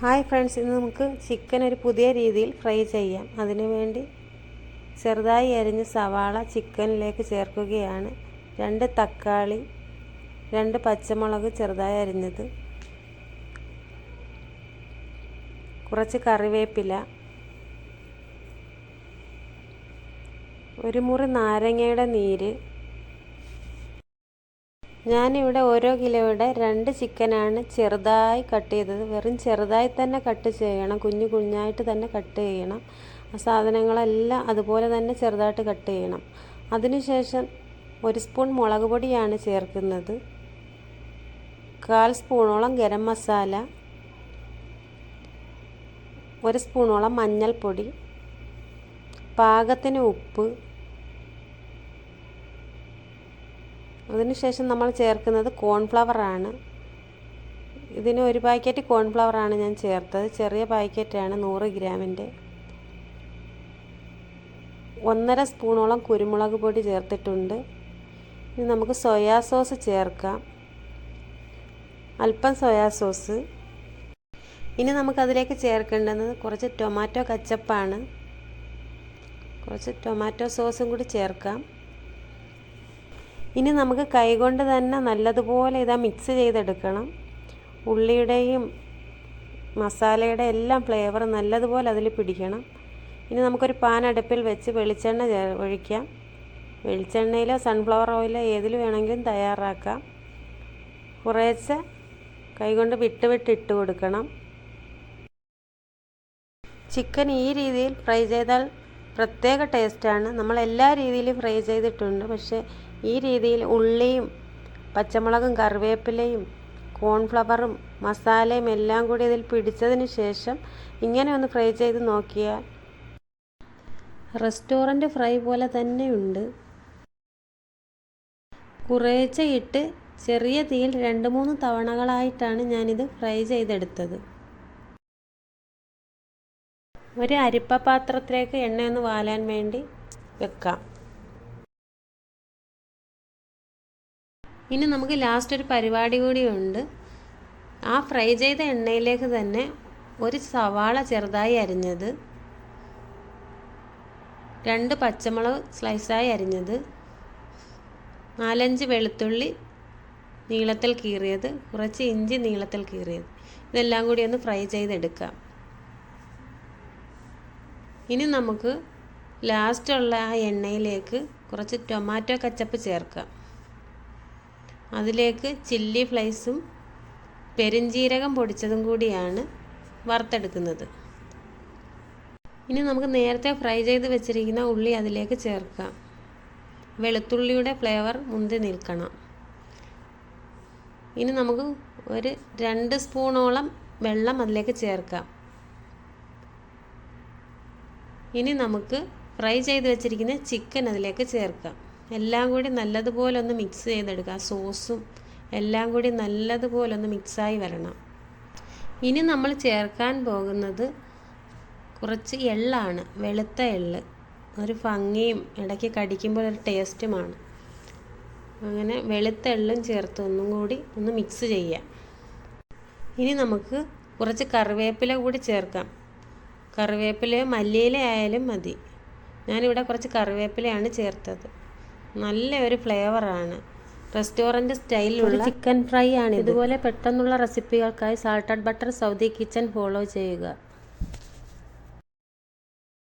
Hi friends, ഇന്ന് നമുക്ക് chicken ഒരു പുതിയ രീതിയിൽ ഫ്രൈ ചെയ്യാം. അതിനുവേണ്ടി ചെറുതായി അരിഞ്ഞ സവാള ചിക്കനിലേക്ക് ചേർക്കുകയാണ്. 2 തക്കാളി, 2 പച്ചമുളക് ചെറുതായി അരിഞ്ഞത്, കുറച്ച് കറിവേപ്പില, ഒരു മുറി നാരങ്ങയുടെ നീര്. ഞാനിവിടെ ഓരോ കിലോയുടെ 2 ചിക്കനാണ് ചെറുതായി കട്ട് ചെയ്തത്. വെറും ചെറുതായി തന്നെ കട്ട് ചെയ്യണം, കുഞ്ഞായിട്ട് തന്നെ കട്ട് ചെയ്യണം. ആ സാധനങ്ങളെല്ലാം അതുപോലെ തന്നെ ചെറുതായിട്ട് കട്ട് ചെയ്യണം. അതിനുശേഷം 1 സ്പൂൺ മുളക് പൊടിയാണ് ചേർക്കുന്നത്, 1/4 സ്പൂണോളം ഗരം മസാല, 1 സ്പൂണോളം മഞ്ഞൾപ്പൊടി, പാകത്തിന് ഉപ്പ്. അതിനുശേഷം നമ്മൾ ചേർക്കുന്നത് കോൺഫ്ലവറാണ്. ഇതിന് 1 പാക്കറ്റ് കോൺഫ്ലവറാണ് ഞാൻ ചേർത്തത്. ചെറിയ പാക്കറ്റാണ്, 100 ഗ്രാമിൻ്റെ. 1.5 സ്പൂണോളം കുരുമുളക് പൊടി ചേർത്തിട്ടുണ്ട്. ഇനി നമുക്ക് സോയാ സോസ് ചേർക്കാം, അല്പം സോയാ സോസ്. ഇനി നമുക്കതിലേക്ക് ചേർക്കേണ്ടത് കുറച്ച് ടൊമാറ്റോ കച്ചപ്പാണ്. കുറച്ച് ടൊമാറ്റോ സോസും കൂടി ചേർക്കാം. ഇനി നമുക്ക് കൈകൊണ്ട് തന്നെ നല്ലതുപോലെ മിക്സ് ചെയ്തെടുക്കണം. ഉള്ളിയുടെയും മസാലയുടെ എല്ലാം ഫ്ലേവർ നല്ലതുപോലെ അതിൽ പിടിക്കണം. ഇനി നമുക്കൊരു പാൻ അടുപ്പിൽ വെച്ച് വെളിച്ചെണ്ണ ഒഴിക്കാം. വെളിച്ചെണ്ണയിലോ സൺഫ്ലവർ ഓയിലോ ഏതിൽ വേണമെങ്കിലും തയ്യാറാക്കാം. കുറേശ്ശെ കൈകൊണ്ട് വിട്ട് ഇട്ട് കൊടുക്കണം. ചിക്കൻ ഈ രീതിയിൽ ഫ്രൈ ചെയ്താൽ പ്രത്യേക ടേസ്റ്റാണ്. നമ്മൾ എല്ലാ രീതിയിലും ഫ്രൈ ചെയ്തിട്ടുണ്ട്, പക്ഷേ ഈ രീതിയിൽ ഉള്ളിയും പച്ചമുളകും കറിവേപ്പിലയും കോൺഫ്ലവറും മസാലയും എല്ലാം കൂടി ഇതിൽ പിടിച്ചതിന് ശേഷം ഇങ്ങനെ ഒന്ന് ഫ്രൈ ചെയ്ത് നോക്കിയാൽ റെസ്റ്റോറൻറ്റ് ഫ്രൈ പോലെ തന്നെയുണ്ട്. കുറേശ്ശെ ഇട്ട് ചെറിയ തീയിൽ 2-3 തവണകളായിട്ടാണ് ഞാനിത് ഫ്രൈ ചെയ്തെടുത്തത്. ഒരു അരിപ്പ പാത്രത്തിലേക്ക് എണ്ണയൊന്ന് വാലാൻ വേണ്ടി വെക്കാം. ഇനി നമുക്ക് ലാസ്റ്റ് ഒരു പരിപാടി കൂടിയുണ്ട്. ആ ഫ്രൈ ചെയ്ത എണ്ണയിലേക്ക് തന്നെ 1 സവാള ചെറുതായി അരിഞ്ഞത്, 2 പച്ചമുളക് സ്ലൈസായി അരിഞ്ഞത്, 4-5 വെളുത്തുള്ളി നീളത്തിൽ കീറിയത്, കുറച്ച് ഇഞ്ചി നീളത്തിൽ കീറിയത്, ഇതെല്ലാം കൂടി ഒന്ന് ഫ്രൈ ചെയ്തെടുക്കാം. ഇനി നമുക്ക് ലാസ്റ്റുള്ള ആ എണ്ണയിലേക്ക് കുറച്ച് ടൊമാറ്റോ കച്ചപ്പ് ചേർക്കാം. അതിലേക്ക് ചില്ലി ഫ്ലേക്സും പെരുംജീരകം പൊടിച്ചതും കൂടിയാണ് വറുത്തെടുക്കുന്നത്. ഇനി നമുക്ക് നേരത്തെ ഫ്രൈ ചെയ്ത് വെച്ചിരിക്കുന്ന ഉള്ളി അതിലേക്ക് ചേർക്കാം. വെളുത്തുള്ളിയുടെ ഫ്ലേവർ മുന്തി നിൽക്കണം. ഇനി നമുക്ക് ഒരു 2 സ്പൂണോളം വെള്ളം അതിലേക്ക് ചേർക്കാം. ഇനി നമുക്ക് ഫ്രൈ ചെയ്ത് വെച്ചിരിക്കുന്ന ചിക്കൻ അതിലേക്ക് ചേർക്കാം. എല്ലാം കൂടി നല്ലതുപോലെ ഒന്ന് മിക്സ് ചെയ്തെടുക്കുക. സോസും എല്ലാം കൂടി നല്ലതുപോലെ ഒന്ന് മിക്സായി വരണം. ഇനി നമ്മൾ ചേർക്കാൻ പോകുന്നത് കുറച്ച് എള്ളാണ്, വെളുത്ത എള്ള്. ഒരു ഭംഗിയും ഇടയ്ക്ക് കടിക്കുമ്പോൾ ഒരു ടേസ്റ്റുമാണ്. അങ്ങനെ വെളുത്ത എള്ളും ചേർത്ത് ഒന്നും കൂടി ഒന്ന് മിക്സ് ചെയ്യാം. ഇനി നമുക്ക് കുറച്ച് കറിവേപ്പില കൂടി ചേർക്കാം. കറിവേപ്പിലയോ മല്ലിയില ആയാലും മതി. ഞാനിവിടെ കുറച്ച് കറിവേപ്പിലയാണ് ചേർത്തത്. നല്ല ഒരു ഫ്ലേവറാണ്. റെസ്റ്റോറൻറ്റ് സ്റ്റൈലിലുള്ള ചിക്കൻ ഫ്രൈ ആണ്. ഇതുപോലെ പെട്ടെന്നുള്ള റെസിപ്പികൾക്കായി salted butter Saudi kitchen follow ചെയ്യുക.